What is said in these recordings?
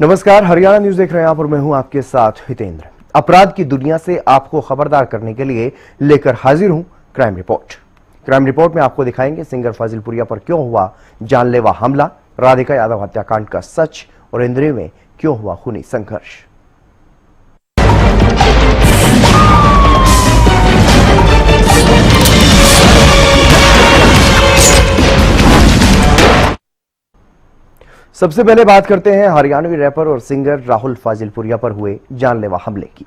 नमस्कार, हरियाणा न्यूज देख रहे हैं आप और मैं हूं आपके साथ हितेंद्र। अपराध की दुनिया से आपको खबरदार करने के लिए लेकर हाजिर हूं क्राइम रिपोर्ट। क्राइम रिपोर्ट में आपको दिखाएंगे सिंगर फाजिलपुरिया पर क्यों हुआ जानलेवा हमला, राधिका यादव हत्याकांड का सच और इंद्री में क्यों हुआ खूनी संघर्ष। सबसे पहले बात करते हैं हरियाणवी रैपर और सिंगर राहुल फाजिलपुरिया पर हुए जानलेवा हमले की।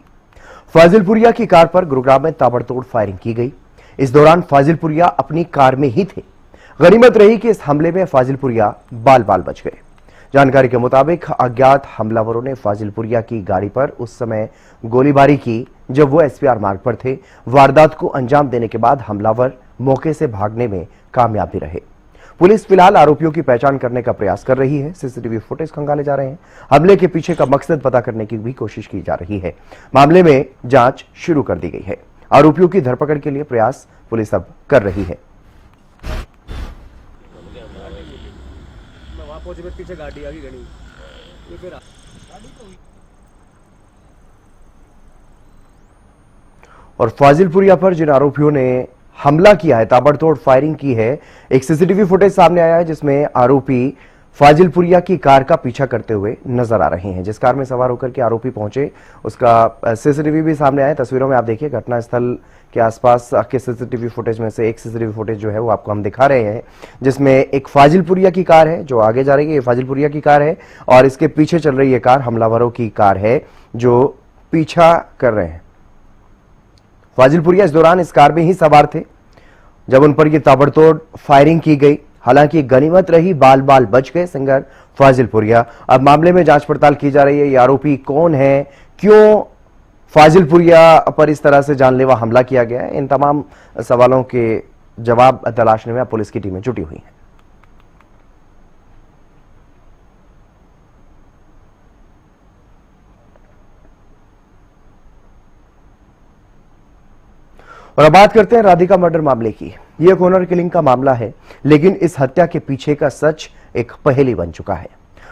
फाजिलपुरिया की कार पर गुरुग्राम में ताबड़तोड़ फायरिंग की गई। इस दौरान फाजिलपुरिया अपनी कार में ही थे। गनीमत रही कि इस हमले में फाजिलपुरिया बाल बाल बच गए। जानकारी के मुताबिक अज्ञात हमलावरों ने फाजिलपुरिया की गाड़ी पर उस समय गोलीबारी की जब वो एसपीआर मार्ग पर थे। वारदात को अंजाम देने के बाद हमलावर मौके से भागने में कामयाब भी रहे। पुलिस फिलहाल आरोपियों की पहचान करने का प्रयास कर रही है। सीसीटीवी फुटेज खंगाले जा रहे हैं। हमले के पीछे का मकसद पता करने की भी कोशिश की जा रही है। मामले में जांच शुरू कर दी गई है। आरोपियों की धरपकड़ के लिए प्रयास पुलिस अब कर रही है। और फाजिलपुरिया पर जिन आरोपियों ने हमला किया है, ताबड़तोड़ फायरिंग की है, एक सीसीटीवी फुटेज सामने आया है जिसमें आरोपी फाजिलपुरिया की कार का पीछा करते हुए नजर आ रहे हैं। जिस कार में सवार होकर के आरोपी पहुंचे उसका सीसीटीवी भी सामने आया। तस्वीरों में आप देखिए घटनास्थल के आसपास के सीसीटीवी फुटेज में से एक सीसीटीवी फुटेज जो है वो आपको हम दिखा रहे हैं, जिसमें एक फाजिलपुरिया की कार है जो आगे जा रही है। ये फाजिलपुरिया की कार है और इसके पीछे चल रही है कार हमलावरों की कार है जो पीछा कर रहे हैं। फाजिलपुरिया इस दौरान इस कार में ही सवार थे जब उन पर यह ताबड़तोड़ फायरिंग की गई। हालांकि गनीमत रही, बाल बाल बच गए सिंगर फाजिलपुरिया। अब मामले में जांच पड़ताल की जा रही है। ये आरोपी कौन है, क्यों फाजिलपुरिया पर इस तरह से जानलेवा हमला किया गया है, इन तमाम सवालों के जवाब तलाशने में पुलिस की टीमें जुटी हुई हैं। और अब बात करते हैं राधिका मर्डर मामले की। यह एक ऑनर किलिंग का मामला है, लेकिन इस हत्या के पीछे का सच एक पहेली बन चुका है।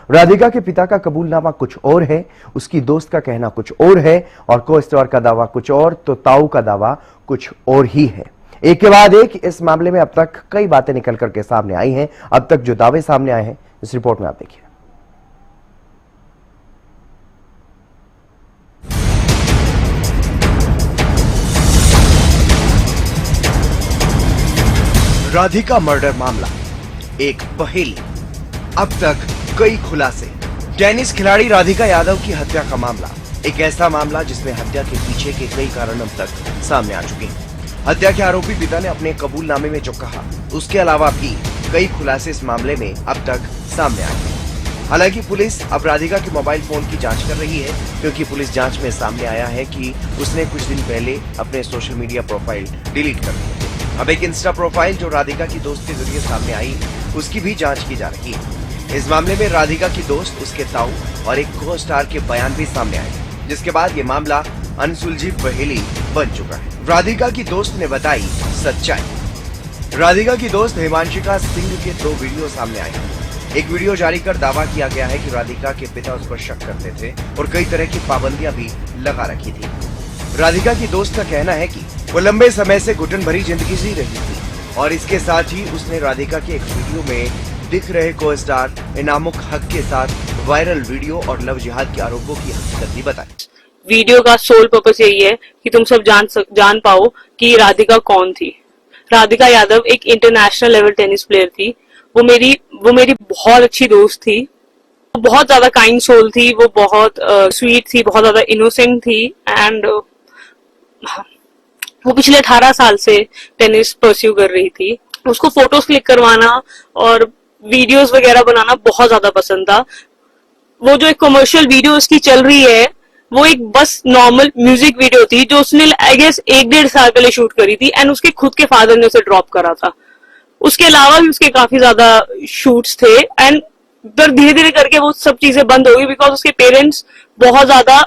राधिका के पिता का कबूलनामा कुछ और है, उसकी दोस्त का कहना कुछ और है और को स्टार का दावा कुछ और, तो ताऊ का दावा कुछ और ही है। एक के बाद एक इस मामले में अब तक कई बातें निकल करके सामने आई हैं। अब तक जो दावे सामने आए हैं इस रिपोर्ट में आप देखिए। राधिका मर्डर मामला एक पहेली, अब तक कई खुलासे। टेनिस खिलाड़ी राधिका यादव की हत्या का मामला एक ऐसा मामला जिसमें हत्या के पीछे के कई कारण अब तक सामने आ चुके हैं। हत्या के आरोपी पिता ने अपने कबूलनामे में जो कहा, उसके अलावा भी कई खुलासे इस मामले में अब तक सामने आए हैं। हालांकि पुलिस अब राधिका के मोबाइल फोन की जांच कर रही है, क्योंकि पुलिस जांच में सामने आया है कि उसने कुछ दिन पहले अपने सोशल मीडिया प्रोफाइल डिलीट कर दी। अब एक इंस्टा प्रोफाइल जो राधिका की दोस्त के जरिए सामने आई, उसकी भी जांच की जा रही है। इस मामले में राधिका की दोस्त, उसके ताऊ और एक को स्टार के बयान भी सामने आए, जिसके बाद ये मामला अनसुलझी पहेली बन चुका है। राधिका की दोस्त ने बताई सच्चाई। राधिका की दोस्त हिमांशिका सिंह के 2 वीडियो सामने आए। एक वीडियो जारी कर दावा किया गया है कि राधिका के पिता उस पर शक करते थे और कई तरह की पाबंदियां भी लगा रखी थी। राधिका की दोस्त का कहना है कि वो लंबे समय से घुटन भरी जिंदगी जी रही थी और इसके साथ ही उसने राधिका के एक वीडियो में दिख रहे को स्टार इनामुक हक के साथ वायरल वीडियो और लव जिहाद के आरोपों की हकीकत भी बताई। वीडियो का सोल पर्पस यही है कि तुम सब जान पाओ कि राधिका कौन थी। राधिका यादव एक इंटरनेशनल लेवल टेनिस प्लेयर थी। वो मेरी बहुत अच्छी दोस्त थी। वो बहुत ज्यादा काइंड सोल थी। वो बहुत स्वीट थी, बहुत ज्यादा इनोसेंट थी एंड वो पिछले 18 साल से टेनिस परस्यू कर रही थी। उसको फोटोज क्लिक करवाना और वीडियोस वगैरह बनाना बहुत ज्यादा पसंद था। वो जो एक कमर्शियल वीडियो उसकी चल रही है, वो एक बस नॉर्मल म्यूजिक वीडियो थी जो उसने आई गेस 1-1.5 साल पहले शूट करी थी एंड उसके खुद के फादर ने उसे ड्रॉप करा था। उसके अलावा भी उसके काफी ज्यादा शूट्स थे एंड फिर धीरे धीरे करके वो सब चीजें बंद हो गई बिकॉज उसके पेरेंट्स बहुत ज्यादा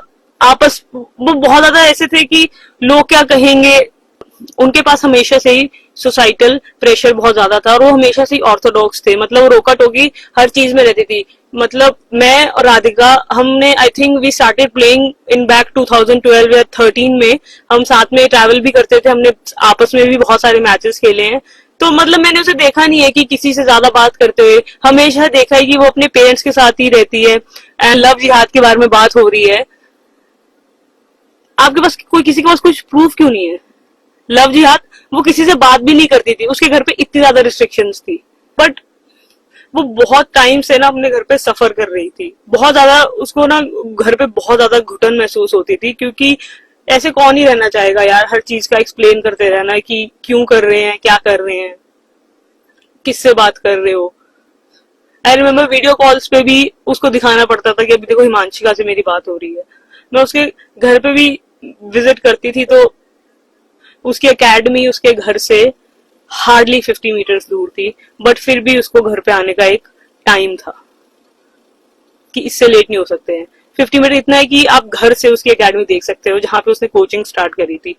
ऐसे थे कि लोग क्या कहेंगे, उनके पास हमेशा से ही सोसाइटल प्रेशर बहुत ज्यादा था और वो हमेशा से ही ऑर्थोडॉक्स थे, मतलब वो रोका टोकी हर चीज में रहती थी। मतलब मैं और राधिका, हमने I think we started playing in back 2012 या 13 में, हम साथ में ट्रैवल भी करते थे, हमने आपस में भी बहुत सारे मैचेस खेले हैं। तो मतलब मैंने उसे देखा नहीं है कि किसी से ज्यादा बात करते हुए, हमेशा देखा है कि वो अपने पेरेंट्स के साथ ही रहती है। एंड लव जिहाद के बारे में बात हो रही है, आपके पास कोई, किसी के पास कुछ प्रूफ क्यों नहीं है? लव जिहाद वो किसी से बात भी नहीं करती थी, उसके घर पे इतनी ज्यादा रिस्ट्रिक्शंस थी, बट वो बहुत टाइम से ना अपने घर पे सफर कर रही थी, बहुत ज्यादा उसको ना घर पे बहुत ज्यादा घुटन महसूस होती थी, क्योंकि ऐसे कौन ही रहना चाहेगा यार, हर चीज का एक्सप्लेन करते रहना कि क्यों कर रहे हैं, क्या कर रहे हैं, किससे बात कर रहे हो। आई रिमेम्बर वीडियो कॉल्स पे भी उसको दिखाना पड़ता था कि अभी देखो हिमांशिका से मेरी बात हो रही है। मैं उसके घर पे भी विजिट करती थी तो उसकी एकेडमी उसके घर से हार्डली 50 मीटर्स दूर थी, बट फिर भी उसको घर पे आने का एक टाइम था कि इससे लेट नहीं हो सकते हैं। 50 मीटर इतना है कि आप घर से उसकी एकेडमी देख सकते हो जहां पे उसने कोचिंग स्टार्ट करी थी।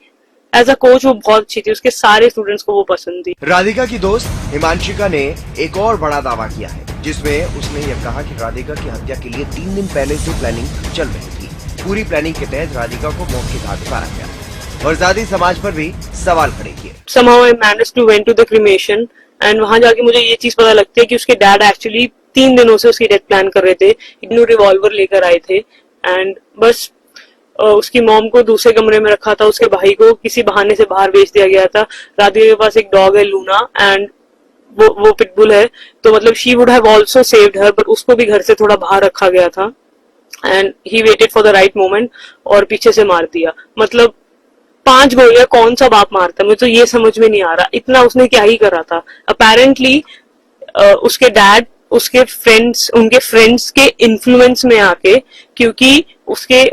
एज अ कोच वो बहुत अच्छी थी, उसके सारे स्टूडेंट्स को वो पसंद थी। राधिका की दोस्त हिमांशिका ने एक और बड़ा दावा किया है, जिसमें उसने यह कहा कि राधिका की हत्या के लिए 3 दिन पहले से प्लानिंग चल रही थी। पूरी प्लानिंग के तहत राधिका को मौत के घाट उतारा गया और जाति समाज पर भी सवाल खड़े किए। Somehow I managed to went to the cremation and वहां जाके मुझे ये चीज पता लगती है कि उसके डैड एक्चुअली 3 दिनों से उसकी डेथ प्लान कर रहे थे, न्यू रिवॉल्वर लेकर आए थे एंड बस उसकी मॉम को दूसरे कमरे में रखा था, उसके भाई को किसी बहाने से बाहर भेज दिया गया था। राधिका के पास एक डॉग है लूना एंड वो पिटबुल है, तो मतलब she would have also saved her, but उसको भी घर से थोड़ा बाहर रखा गया था and he waited for the right moment और पीछे से मार दिया। मतलब 5 गोलियां कौन सा बाप मारता, मुझे तो ये समझ में नहीं आ रहा, इतना उसने क्या ही करा था। अपेरेंटली उसके डैड उसके फ्रेंड्स, उनके फ्रेंड्स के इन्फ्लुएंस में आके, क्योंकि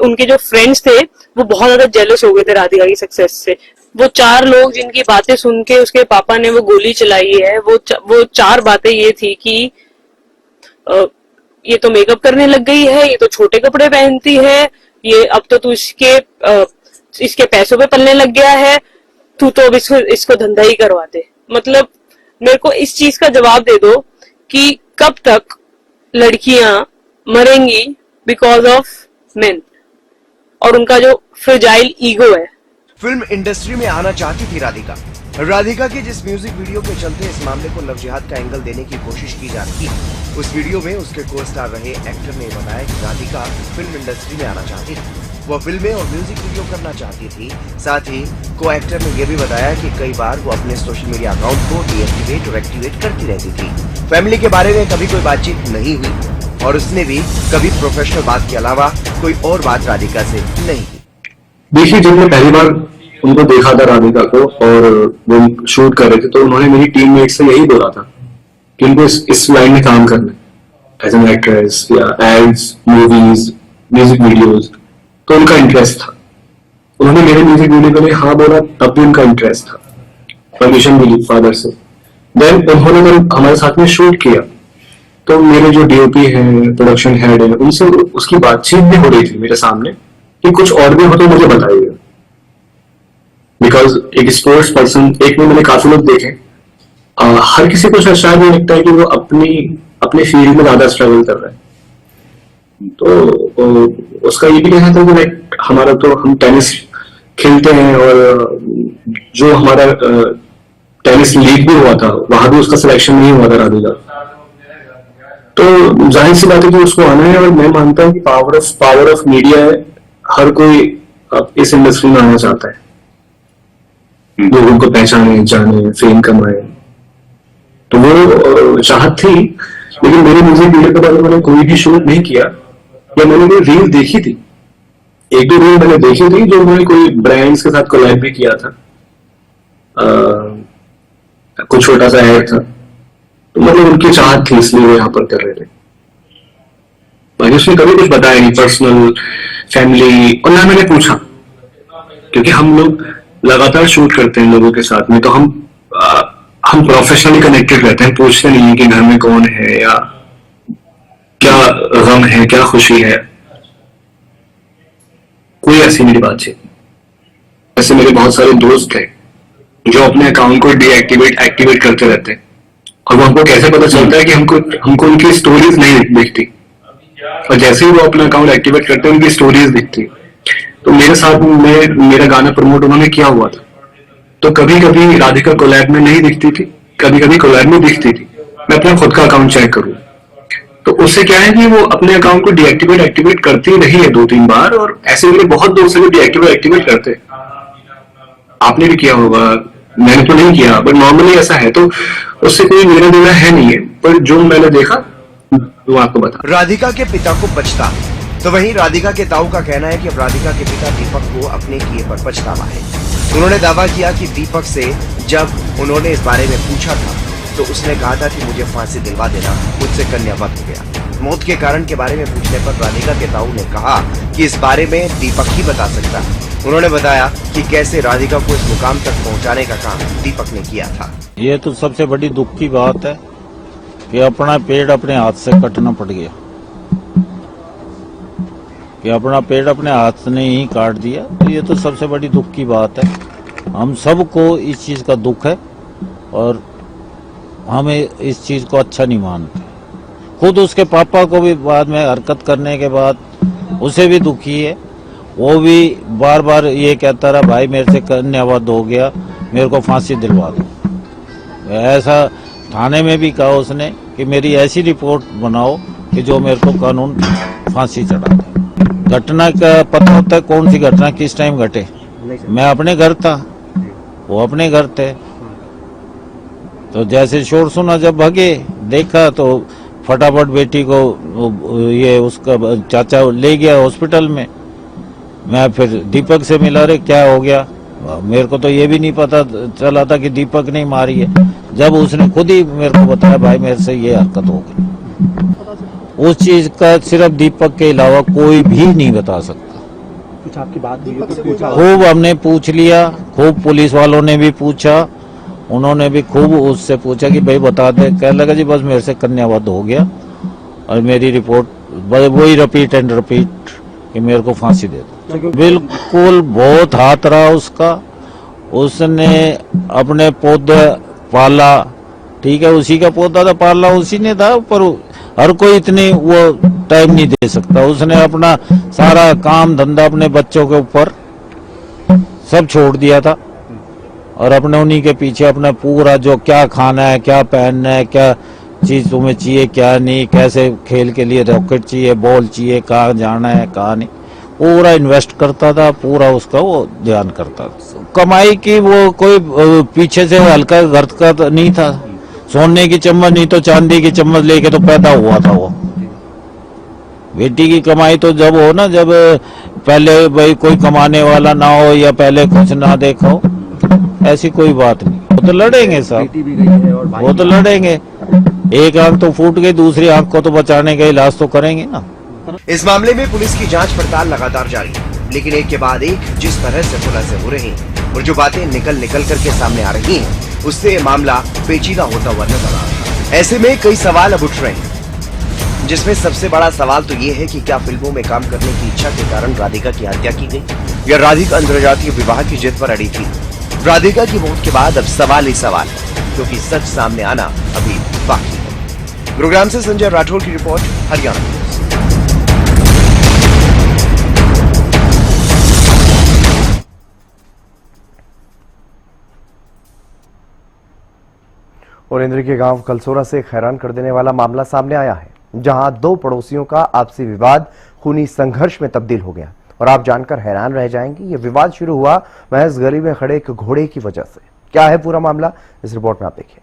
उनके जो फ्रेंड्स थे वो बहुत ज्यादा जेलस हो गए थे राधिका की सक्सेस से। वो 4 लोग जिनकी बातें सुन के उसके पापा ने वो गोली चलाई है, वो 4 बातें ये थी कि ये तो मेकअप करने लग गई है, ये तो छोटे कपड़े पहनती है, ये अब तो तू इसके पैसों पे पलने लग गया है, तू तो अब इसको धंधा ही करवा दे। मतलब मेरे को इस चीज का जवाब दे दो कि कब तक लड़कियां मरेंगी बिकॉज ऑफ मेन और उनका जो फ्रेजाइल ईगो है। फिल्म इंडस्ट्री में आना चाहती थी राधिका की जिस म्यूजिक वीडियो के चलते इस मामले को लव जिहाद का एंगल देने की कोशिश की जा रही है, उस वीडियो में उसके को स्टार रहे एक्टर ने बताया कि राधिका फिल्म इंडस्ट्री में आना चाहती थी, वो फिल्में और म्यूजिक वीडियो करना चाहती थी। साथ ही को एक्टर ने यह भी बताया कि कई बार वो अपने सोशल मीडिया अकाउंट को डीएक्टिवेट और एक्टिवेट करती रहती थी। फैमिली के बारे में कभी कोई बातचीत नहीं हुई और उसने भी कभी प्रोफेशनल बात के अलावा कोई और बात राधिका से नहीं की। देखिए, जब मैं पहली बार उनको देखा था राधिका को और वो शूट कर रहे थे, तो उन्होंने मेरी टीममेट से यही बोला था कि उनको इस लाइन में काम करना है एज एन एक्ट्रेस या एड्स, मूवीज, म्यूजिक वीडियोस। तो उनका इंटरेस्ट था, उन्होंने मेरे म्यूजिक वीडियो के लिए हाँ बोला, तब भी उनका इंटरेस्ट था, परमिशन मिली फादर से। देन उन्होंने जब हमारे साथ में शूट किया तो मेरे जो डीओपी है, प्रोडक्शन हेड है, उनसे उसकी बातचीत भी हो रही थी मेरे सामने कि कुछ और भी हो तो मुझे बताइए, बिकॉज एक स्पोर्ट्स पर्सन, एक में मैंने काफी लोग देखे, हर किसी को शायद ये लगता है कि वो अपने फील्ड में ज्यादा स्ट्रगल कर रहा है। तो उसका ये भी कहना था कि लाइक हमारा तो हम टेनिस खेलते हैं और जो हमारा टेनिस लीग भी हुआ था वहां भी उसका सिलेक्शन नहीं हुआ था राधिका। तो जाहिर सी बात है कि उसको आना है और मैं मानता हूँ कि पावर ऑफ मीडिया है, हर कोई इस इंडस्ट्री में आना चाहता है, लोगों को पहचाने, जाने, फेम कमाए। तो वो चाहत थी, लेकिन मेरे म्यूजिक वीडियो के बारे में मैंने कोई भी शूट नहीं किया या मैंने कोई रील देखी थी, 1-2 रील मैंने देखी थी जो मैंने कोई ब्रांड्स के साथ कोलैब भी किया था, कुछ छोटा सा ऐड था, तो मतलब उनकी चाहत थी इसलिए वो यहाँ पर कर रहे थे। बाकी उसने कभी कुछ बताया नहीं, पर्सनल, फैमिली, और ना मैंने पूछा, क्योंकि हम लोग लगातार शूट करते हैं लोगों के साथ में, तो हम प्रोफेशनली कनेक्टेड रहते हैं, पूछते नहीं है कि घर में कौन है या क्या गम है, क्या खुशी है, कोई ऐसी मेरी बातचीत। ऐसे मेरे बहुत सारे दोस्त थे जो अपने अकाउंट को डीएक्टिवेट एक्टिवेट करते रहते हैं। और वो हमको कैसे पता चलता है कि हमको उनकी स्टोरीज नहीं दिखती, और जैसे ही वो अपना अकाउंट एक्टिवेट करते हैं उनकी स्टोरीज दिखती। तो मेरे साथ में मेरा गाना प्रमोट उन्होंने किया हुआ था, तो कभी कभी राधिका कोलैब में नहीं दिखती थी, कभी कभी कोलैब में दिखती थी। मैं अपना खुद का अकाउंट चेक करूँ तो उससे क्या है कि वो अपने अकाउंट को डीएक्टिवेट एक्टिवेट करती रही है 2-3 बार, और ऐसे मेरे बहुत दोस्त हैं जो डीएक्टिवेट एक्टिवेट करते हैं। आपने भी किया होगा, मैंने तो नहीं किया, बट नॉर्मली ऐसा है। तो उससे कोई लेना देना है नहीं है, पर जो मैंने देखा वो आपको बता। राधिका के पिता को पछता, तो वहीं राधिका के ताऊ का कहना है कि अब राधिका के पिता दीपक को अपने किए पर पछतावा है। उन्होंने दावा किया कि दीपक से जब उन्होंने इस बारे में पूछा था तो उसने कहा था कि मुझे फांसी दिलवा देना, मुझसे कन्यावत हो गया। मौत के कारण के बारे में पूछने पर राधिका के ताऊ ने कहा कि इस बारे में दीपक ही बता सकता है। उन्होंने बताया कि कैसे राधिका को इस मुकाम तक पहुंचाने का काम दीपक ने किया था। ये तो सबसे बड़ी दुख की बात है कि अपना पेड़ अपने हाथ से कटना पड़ गया, कि अपना पेड़ अपने हाथ ने ही काट दिया। तो ये तो सबसे बड़ी दुख की बात है। हम सबको इस चीज का दुख है और हमें इस चीज को अच्छा नहीं मानते। खुद उसके पापा को भी बाद में हरकत करने के बाद उसे भी दुखी है। वो भी बार बार ये कहता रहा, भाई मेरे से कन्यावत हो गया, मेरे को फांसी दिलवा दो। ऐसा थाने में भी कहा उसने कि मेरी ऐसी रिपोर्ट बनाओ कि जो मेरे को कानून फांसी चढ़ा दे। घटना का पता होता है कौन सी घटना किस टाइम घटे। मैं अपने घर था, वो अपने घर थे। तो जैसे शोर सुना, जब भागे देखा तो फटाफट बेटी को ये उसका चाचा ले गया हॉस्पिटल में। मैं फिर दीपक से मिला, रे क्या हो गया? मेरे को तो ये भी नहीं पता चला था कि दीपक ने मारी है। जब उसने खुद ही मेरे को बताया, भाई मेरे से ये हरकत हो गई। उस चीज का सिर्फ दीपक के अलावा कोई भी नहीं बता सकता। कुछ आपकी बात हुई है? खूब हमने पूछ लिया, खूब पुलिस वालों ने भी पूछा, उन्होंने भी खूब उससे पूछा कि भाई बता दे। कहने लगा जी बस मेरे से कन्यावत हो गया और मेरी रिपोर्ट वही रिपीट एंड रिपीट कि मेरे को फांसी दे दो। बिल्कुल बहुत हाथ रहा उसका। उसने अपने पौधे पाला, ठीक है, उसी का पौधा था, पाला उसी ने था, पर हर कोई इतनी वो टाइम नहीं दे सकता। उसने अपना सारा काम धंधा अपने बच्चों के ऊपर सब छोड़ दिया था और अपने उन्हीं के पीछे अपना पूरा जो क्या खाना है, क्या पहनना है, क्या चीज तुम्हें चाहिए, क्या नहीं, कैसे खेल के लिए रॉकेट चाहिए, बॉल चाहिए, कहाँ जाना है कहाँ नहीं, पूरा इन्वेस्ट करता था, पूरा उसका वो ध्यान करता था। कमाई की वो कोई पीछे से हल्का घर का तो नहीं था। सोने की चम्मच नहीं तो चांदी की चम्मच लेके तो पैदा हुआ था वो। बेटी की कमाई तो जब हो ना, जब पहले भाई कोई कमाने वाला ना हो या पहले कुछ ना देखा हो, ऐसी कोई बात नहीं। वो तो लड़ेंगे साहब, बेटी भी गई है और भाई वो तो लड़ेंगे। एक आंख तो फूट गई, दूसरी आंख को तो बचाने का इलाज तो करेंगे ना। इस मामले में पुलिस की जांच पड़ताल लगातार जारी है, लेकिन एक के बाद एक जिस तरह से खुलासे हो रहे हैं और जो बातें निकल करके सामने आ रही हैं, उससे ये मामला पेचीदा होता हुआ नजर आ रहा है। ऐसे में कई सवाल अब उठ रहे हैं, जिसमें सबसे बड़ा सवाल तो ये है कि क्या फिल्मों में काम करने की इच्छा के कारण राधिका की हत्या की गई या राधिका अंतरजातीय विवाह की जिद पर अड़ी थी। राधिका की मौत के बाद अब सवाल ही सवाल है, क्योंकि सच सामने आना अभी बाकी है। गुरुग्राम से संजय राठौर की रिपोर्ट, हरियाणा न्यूज। और इंद्र के गांव कलसोरा से एक हैरान कर देने वाला मामला सामने आया है, जहां दो पड़ोसियों का आपसी विवाद खूनी संघर्ष में तब्दील हो गया। और आप जानकर हैरान रह जाएंगे, ये विवाद शुरू हुआ महज गली में खड़े एक घोड़े की वजह से। क्या है पूरा मामला, इस रिपोर्ट में आप देखिए।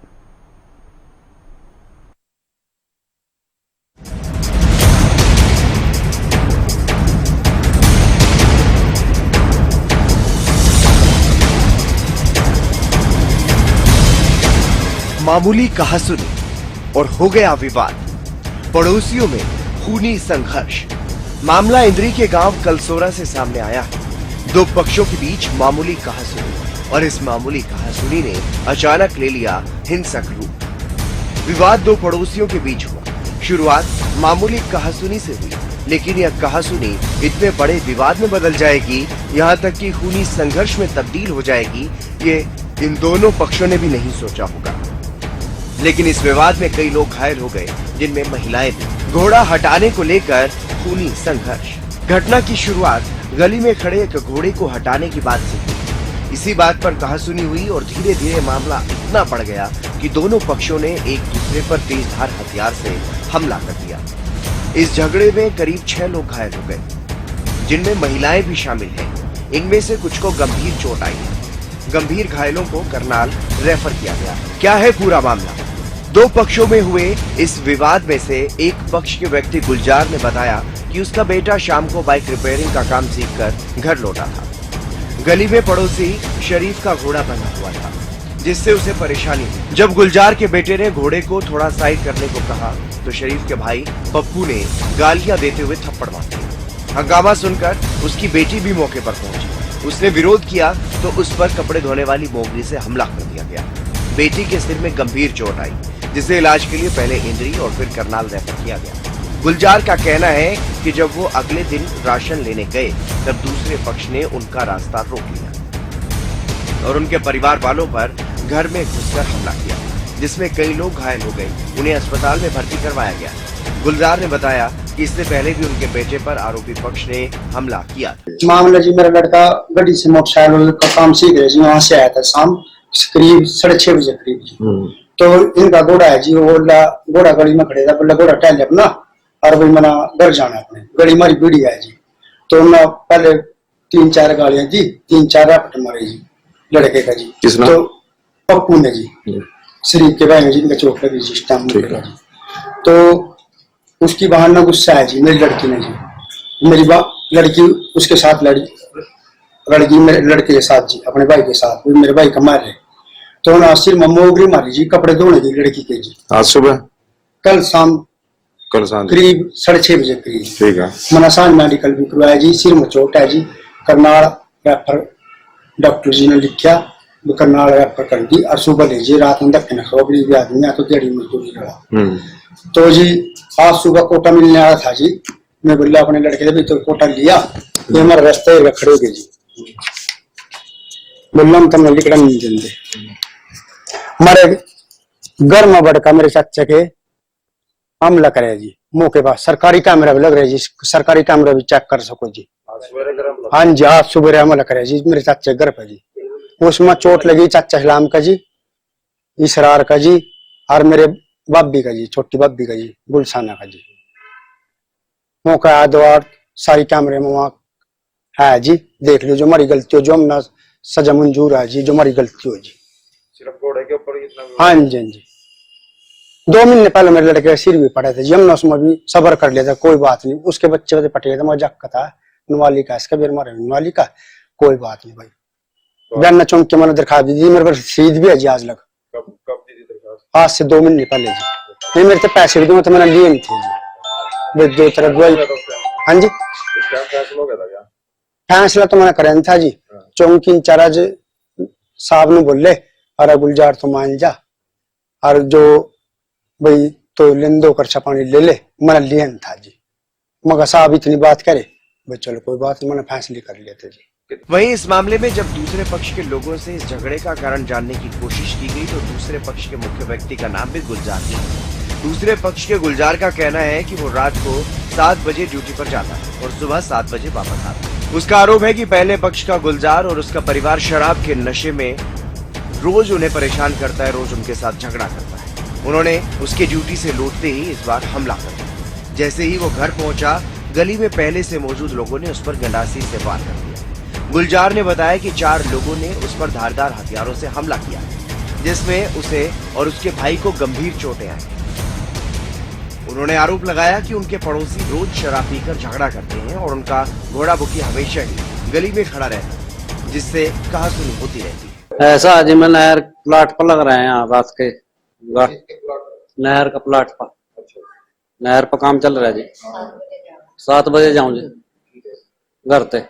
मामूली कहासुनी और हो गया विवाद, पड़ोसियों में खूनी संघर्ष। मामला इंद्री के गांव कलसोरा से सामने आया है। दो पक्षों के बीच मामूली कहासुनी और इस मामूली कहासुनी ने अचानक ले लिया हिंसक रूप। विवाद दो पड़ोसियों के बीच हुआ। शुरुआत मामूली कहासुनी से हुई, लेकिन यह कहासुनी इतने बड़े विवाद में बदल जाएगी, यहाँ तक कि खूनी संघर्ष में तब्दील हो जाएगी, ये इन दोनों पक्षों ने भी नहीं सोचा होगा। लेकिन इस विवाद में कई लोग घायल हो गए, जिनमें महिलाएं भी। घोड़ा हटाने को लेकर खूनी संघर्ष। घटना की शुरुआत गली में खड़े एक घोड़े को हटाने की बात से हुई। इसी बात पर कहासुनी हुई और धीरे धीरे मामला इतना बढ़ गया कि दोनों पक्षों ने एक दूसरे पर तेजधार हथियार से हमला कर दिया। इस झगड़े में करीब 6 लोग घायल हो गए, जिनमें महिलाएं भी शामिल हैं। इनमें से कुछ को गंभीर चोट आई है। गंभीर घायलों को करनाल रेफर किया गया। क्या है पूरा मामला? दो पक्षों में हुए इस विवाद में से एक पक्ष के व्यक्ति गुलजार ने बताया कि उसका बेटा शाम को बाइक रिपेयरिंग का काम सीखकर घर लौटा था। गली में पड़ोसी शरीफ का घोड़ा बंधा हुआ था, जिससे उसे परेशानी हुई। जब गुलजार के बेटे ने घोड़े को थोड़ा साइड करने को कहा तो शरीफ के भाई पप्पू ने गालियां देते हुए थप्पड़ मार दिए। हंगामा सुनकर उसकी बेटी भी मौके पर पहुंची। उसने विरोध किया तो उस पर कपड़े धोने वाली मोगरी से हमला कर दिया गया। बेटी के सिर में गंभीर चोट आई, जिसे इलाज के लिए पहले इंद्री और फिर करनाल रेफर किया गया। गुलजार का कहना है कि जब वो अगले दिन राशन लेने गए तब दूसरे पक्ष ने उनका रास्ता रोक लिया और उनके परिवार वालों पर घर में घुसकर हमला किया, जिसमें कई लोग घायल हो गए। उन्हें अस्पताल में भर्ती करवाया गया। गुलजार ने बताया कि इससे पहले भी उनके बेटे पर आरोपी पक्ष ने हमला किया था। मामला जी, मेरा लड़का गड्डी से मोटरसाइकिल का काम सीख रहे जी, वहां से आया था शाम करीब 6:30 बजे करीब जी। तो इनका घोड़ा है जी, वो घोड़ा गली में खड़े था, बोला घोड़ा टहल अपना और भाई मना घर जाना अपने। गली हमारी बीड़ी है जी, तो ना पहले 3-4 गाड़ियां जी, 3-4 रैपट मारे जी लड़के का जी। तो पप्पू ने जी, शरीफ के भाई जी, इनका चोट लगी जी इस टाइम में। तो उसकी बहन ना गुस्सा है जी, मेरी लड़की ने जी, मेरी लड़की उसके साथ लड़की मेरे लड़के के साथ जी, अपने भाई के साथ, मेरे भाई का मार रहे। तो ना सिर में मोगरी मारी जी, कपड़े धोने की लड़की के जी। आज सुबह? कल शाम करीब 6:30 बजे करीब। ठीक है। मनासान मेडिकल भी करवाया जी, सिर में चोट है जी। करनाल रेफर डॉक्टर जी ने लिखा, करनाल रेफर कर दी और सुबह लीजिए, रात में धक्के न खाओ, गरीब आदमी तो दिहाड़ी मजदूरी करा। तो जी आज सुबह कोटा मिलने आया था जी, मैं बोला अपने लड़के भी तो कोटा लिया, ये हमारे रास्ते खड़े हो गए जी। बोला हम तुमने लिखना नहीं देंगे। हमारे घर में बड़का मेरे चाचा के हमला करे जी, मौके पर सरकारी कैमरा भी लग रहे जी, सरकारी कैमरा भी चेक कर सको जी। हाँ जी, आज सुबह हमला करे जी मेरे चाचा के घर पे जी। उसमें चोट लगी चाचा सलाम का जी, इसरार का जी, और मेरे बाबी का जी, छोटी बाबी का जी, गुलशाना का जी। मौका है द्वार सारी कैमरे में वहां है जी, देख लो। जो हमारी गलती हो, जो हमने सजा मंजूर है जी, जो हमारी गलती हो जी। सिर्फ घोड़े के ऊपर इतना? हाँ जी, हाँ जी। 2 महीने पहले मेरे लड़के का सिर भी पड़ा था जी, हमने उसमें भी सबर कर लिया था, कोई बात नहीं। उसके बच्चे पट गए थे, मजाक का था, नवाली का, इसका भी हमारे नवाली का, कोई बात नहीं भाई। बयान चौंक के मैंने दिखा दी थी, मेरे पास रसीद भी है जी आज लग। कब दी थी दरखास्त? आज से 2 महीने पहले जी। नहीं, मेरे तो पैसे भी दूंगा तो मैंने लिए नहीं थे जी, 2 तरह दुआई। हाँ जी, फैसला हो गया था क्या? फैसला तो मैंने करें था जी। चौंकी इंचार्ज साहब ने बोले अरे गुलजार तो मान जा, और जो भाई तो लेंदो खर्चा पानी ले ले, मैंने लिया था जी। मगर साहब इतनी बात करे, भाई चलो कोई बात नहीं, मैंने फैसले कर लिया था जी। वहीं इस मामले में जब दूसरे पक्ष के लोगों से इस झगड़े का कारण जानने की कोशिश की गई तो दूसरे पक्ष के मुख्य व्यक्ति का नाम भी गुलजार ही है। दूसरे पक्ष के गुलजार का कहना है कि वो रात को 7 बजे ड्यूटी पर जाता है और सुबह 7 बजे वापस आता है। उसका आरोप है कि पहले पक्ष का गुलजार और उसका परिवार शराब के नशे में रोज उन्हें परेशान करता है, रोज उनके साथ झगड़ा करता है। उन्होंने उसके ड्यूटी से लौटते ही इस बार हमला कर दिया। जैसे ही वो घर पहुंचा, गली में पहले से मौजूद लोगों ने उस पर गंडासी से वार कर दिया। गुलजार ने बताया कि 4 लोगों ने उस पर धारदार हथियारों से हमला किया, जिसमें उसे और उसके भाई को गंभीर चोटें आई। उन्होंने आरोप लगाया कि उनके पड़ोसी रोज शराब पीकर झगड़ा करते हैं और उनका घोड़ा बुकी हमेशा ही गली में खड़ा रहता है, जिससे कहासुनी होती रहती है। ऐसा आज मैं नहर प्लाट पर लग रहे हैं यहाँ रात के, नहर का प्लाट पर, नहर पर काम चल रहा है जी। 7 बजे जाऊं जी घर ते,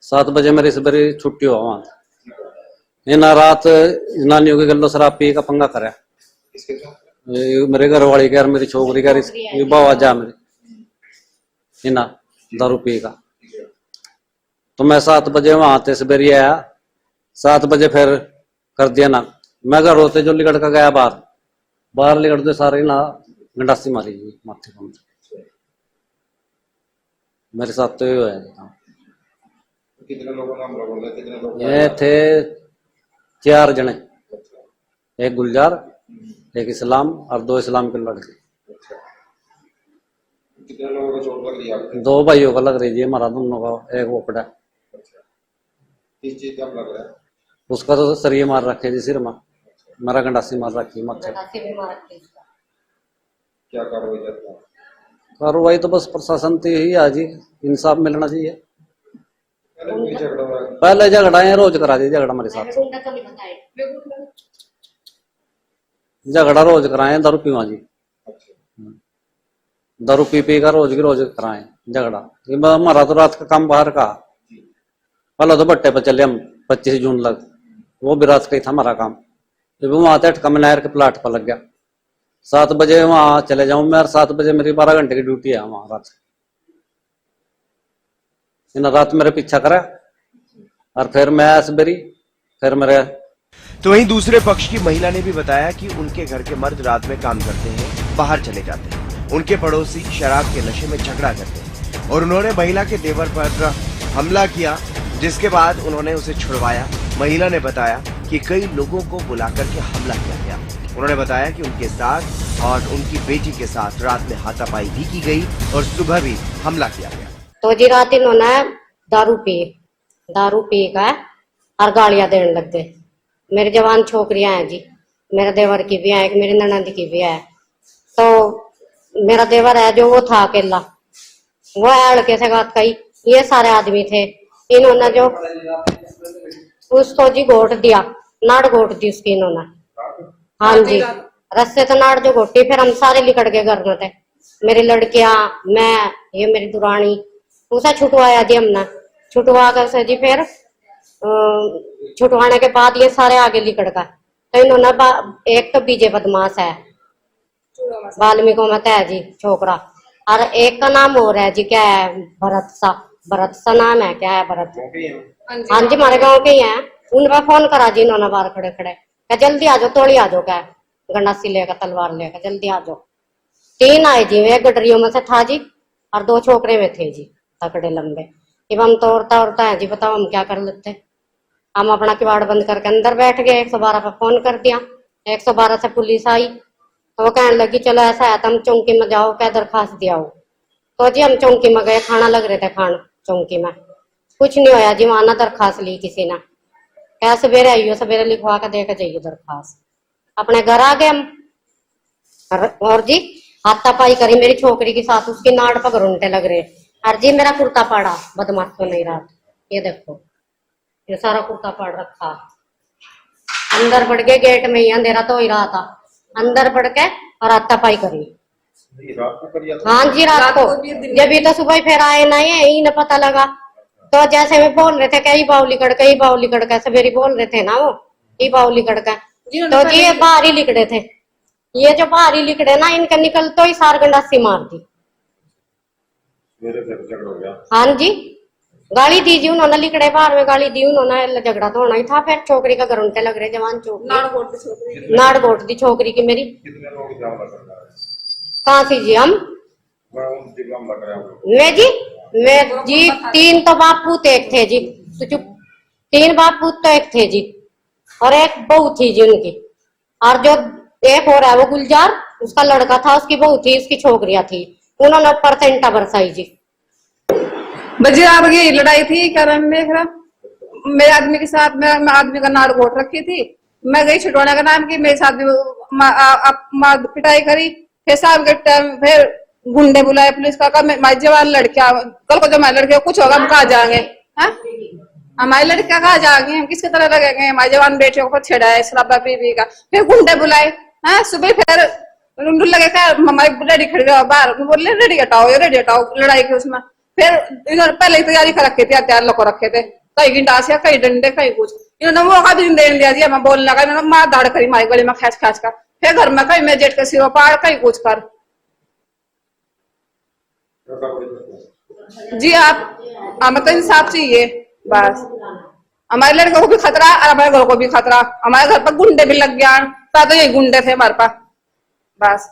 7 बजे मेरी सवेरे छुट्टी हो वहां। ना रात नानियों की गलो शराब पी का पंगा करे, मेरे घर वाली कह मेरी छोकरी कह रही बाबा जा मेरी ना दारू पी का। तो मैं 7 बजे वहां ते सवेरे आया, 7 बजे फिर कर दिया ना। मैं घर होते जो लिकड़ का गया बाहर लिकड़ते सारे ना गंडासी मारी जी माथे को। मेरे साथ तो ये हुआ है। कितने लोगों ने हमला बोला, कितने लोग ये थे 4 जने, एक गुलजार, एक इस्लाम और 2 इस्लाम के लड़के। कितने लोगों को चोट लग रही है आपके? 2 भाइयों का लग रही है, हमारा दोनों का एक ओपड़ा। किस चीज का हमला करा है? उसका तो सरिये मार रखे जी सिर में, मेरा गंडासी मार रखी माथे। क्या कार्रवाई करता है? कार्रवाई तो बस प्रशासन से ही आज ही इंसाफ मिलना चाहिए। पहले कोई झगड़ा हुआ है? पहले झगड़ा है, रोज करा दी झगड़ा मेरे साथ। झगड़ा रोज कराए, दारू पीवा जी, दारू पी का रोज की रोज कराए झगड़ा। हमारा तो रात का काम बाहर का, पहले तो भट्टे पर चले हम 25 जून लग, वो भी रात का ही था हमारा काम। जब वहां अटका मैं नहर के प्लाट पर लग गया, 7 बजे वहां चले जाऊं मैं, 7 बजे मेरी 12 घंटे की ड्यूटी है वहां रात। रात मेरे पीछा करा और फिर मैं सवेरी फिर मेरे। तो वहीं दूसरे पक्ष की महिला ने भी बताया कि उनके घर के मर्द रात में काम करते हैं, बाहर चले जाते हैं। उनके पड़ोसी शराब के नशे में झगड़ा करते हैं और उन्होंने महिला के देवर पर हमला किया, जिसके बाद उन्होंने उसे छुड़वाया। महिला ने बताया कि कई लोगों को बुला करके हमला किया गया। उन्होंने बताया कि उनके साथ और उनकी बेटी के साथ रात में हाथापाई भी की गई और सुबह भी हमला किया गया। तो जी रात इन्होंने दारू पी का और गालियां देने लग गए। मेरी जवान छोकरियां हैं जी, मेरे देवर की भी है, एक मेरी ननद की भी है। तो मेरा देवर है जो वो था अकेला, वो लड़के से बात कही, ये सारे आदमी थे। इन्होंने जो उसको जी घोट दिया, नाड़ घोट दी उसकी इन्होंने। हाँ जी, रस्से तो नाड़ जो घोटी, फिर हम सारे लिकड़ के घर में थे, मेरी लड़कियां, मैं, ये मेरी दुरानी। उसे छुटवाया जी हमने, छुटवा कर से जी फिर छुटवाने के बाद ये सारे आगे लिकड़ का। तो इन्होंने एक तो बीजे बदमाश है, वाल्मीकि मत है जी छोकरा, और एक का नाम और है जी, क्या है, भरत सा नाम है, क्या है, भरत। हाँ जी, हमारे गाँव के ही है। उन पर फोन करा जी इन्होंने बाहर खड़े खड़े, क्या जल्दी आ जाओ, तोड़ी आ जाओ, क्या गंडासी लेकर तलवार लेकर जल्दी आ जाओ। 3 आए जी, एक गडरियों में से था जी और 2 छोकरे में थे जी, तकड़े लंबे। जब हम तो औरता है जी, बताओ हम क्या कर लेते। हम अपना किवाड़ बंद करके अंदर बैठ गए, 112 पर फोन कर दिया। 112 से पुलिस आई तो वो कहने लगी चलो ऐसा है तुम चौकी में जाओ, क्या दरखास्त दिया हो। तो जी हम चौकी में गए, खाना लग रहे थे खाना चौकी में, कुछ नहीं होया जी, वहां ना दरखास्त ली किसी ने। क्या सवेरे आइयो, सवेरे लिखवा के दे के जाइए दरखास्त। अपने घर आ गए हम और जी हाथापाई करी मेरी छोकरी के साथ, उसकी नाड़ पर घुंटे लग रहे। और जी मेरा कुर्ता पाड़ा बदमाश तो नहीं रहा, ये देखो ये सारा कुर्ता पाड़ रखा। अंदर बढ़ के गेट में ही अंधेरा तो ही रहा था, अंदर बढ़ के और हाथापाई करी। रात को करिया था? हाँ जी रात को, जब भी तो सुबह फिर आए ना, ये न पता लगा। तो जैसे वे बोल रहे थे कई बाउली कड़का सवेरे बोल रहे थे ना वो, ये बाउली कड़का। तो जी ये बाहर ही लिकड़े थे, ये जो बाहर ही लिकड़े ना, इनका निकल तो ही सार गंडासी मार दी। मेरे से झगड़ा हो गया? हाँ जी, गाली दी जी उन्होंने, लिकड़े बाहर में गाली दी उन्होंने, झगड़ा तो होना ही था। फिर छोकरी का घर उनके लग रहे, जवान छोकरी, नाड़ घोट दी छोकरी की मेरी। कितने लोग इस हमला कर रहा है? कहाँ से जी हम? हमला कर रहा है मैं जी 3 तो बाप पूत एक थे जी, तो चुप, 3 बाप पूत तो एक थे जी, और एक बहू थी जी उनकी। और जो एक और है वो गुलजार, उसका लड़का था, उसकी बहू थी, उसकी छोकरियां थी। उन्होंने ऊपर से इंटा बरसाई जी। बजे आप ये लड़ाई थी कारण मेरे आदमी के साथ, मैं आदमी का नाड़ घोट रखी थी। मैं गई छुटवाने का नाम की, मेरे साथ पिटाई करी। फिर शाम के टाइम फिर गुंडे बुलाए पुलिस का, मैं जवान लड़कियां, कल को जब हमारे लड़के कुछ होगा हम कहा जाएंगे, हमारी लड़कियां कहा जाएंगे, हम किसकी तरह लगेंगे। हमारे जवान बेटियों को छेड़ा है शराबा पी का। फिर गुंडे बुलाए, सुबह फिर लगे हमारी रेडी खड़ी बाहर, बोले रेडी हटाओ, ये रेडी हटाओ लड़ाई की उसमें। फिर इन्होंने पहले ही तैयारी कर रखी थी, हथियार लोग रखे थे, कहीं गिंडासिया कहीं डंडे कहीं कुछ। इन्होंने मौका भी नहीं देने दिया जी हमें बोलने का। इन्होंने मार दाड़ करी हमारी गली में खींच खींच कर, फिर घर में कहीं मैं जेट के सिरों पार कहीं कुछ कर। जी आप हमें तो इंसाफ चाहिए बस। हमारे लड़के को भी खतरा और हमारे घर को भी खतरा। हमारे घर पर गुंडे भी लग गया, तो ये गुंडे थे हमारे पास। बस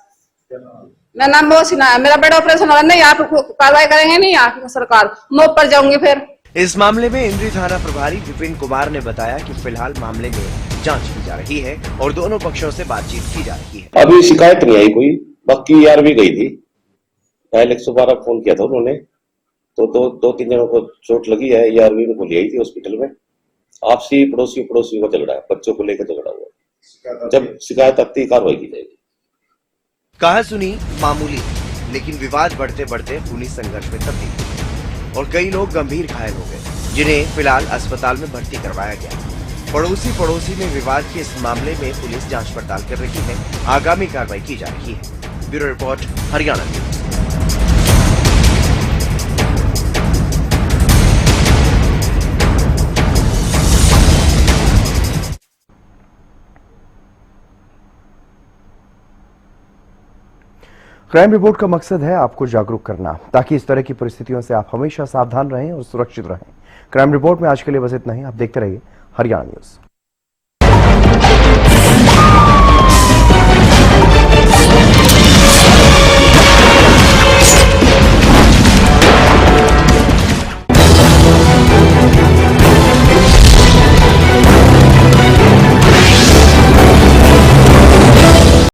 मेरा नाम मोहसिना है। मेरा बड़ा ऑपरेशन हो नहीं, आप कार्रवाई करेंगे नहीं यहाँ सरकार, मैं ऊपर जाऊंगी फिर। इस मामले में इंद्री थाना प्रभारी विपिन कुमार ने बताया कि फिलहाल मामले में जांच की जा रही है और दोनों पक्षों से बातचीत की जा रही है। अभी शिकायत नहीं आई कोई, बाकी यार भी गई थी, पहले 112 फोन किया था उन्होंने, तो दो तीन जनों को चोट लगी है, यार भी उनको ले आई थी हॉस्पिटल में। आपसी पड़ोसी को चल रहा है, बच्चों को लेकर झगड़ा हुआ। जब शिकायत आती है कार्रवाई की जाएगी। कहा सुनी मामूली, लेकिन विवाद बढ़ते बढ़ते खूनी संघर्ष में तब्दील हुई और कई लोग गंभीर घायल हो गए, जिन्हें फिलहाल अस्पताल में भर्ती करवाया गया। पड़ोसी में विवाद के इस मामले में पुलिस जांच पड़ताल कर रही है, आगामी कार्रवाई की जा रही है। Bureau report, Haryana news. Crime report का मकसद है आपको जागरूक करना, ताकि इस तरह की परिस्थितियों से आप हमेशा सावधान रहें और सुरक्षित रहें। क्राइम रिपोर्ट में आज के लिए बस इतना ही। आप देखते रहिए हरियाणा न्यूज।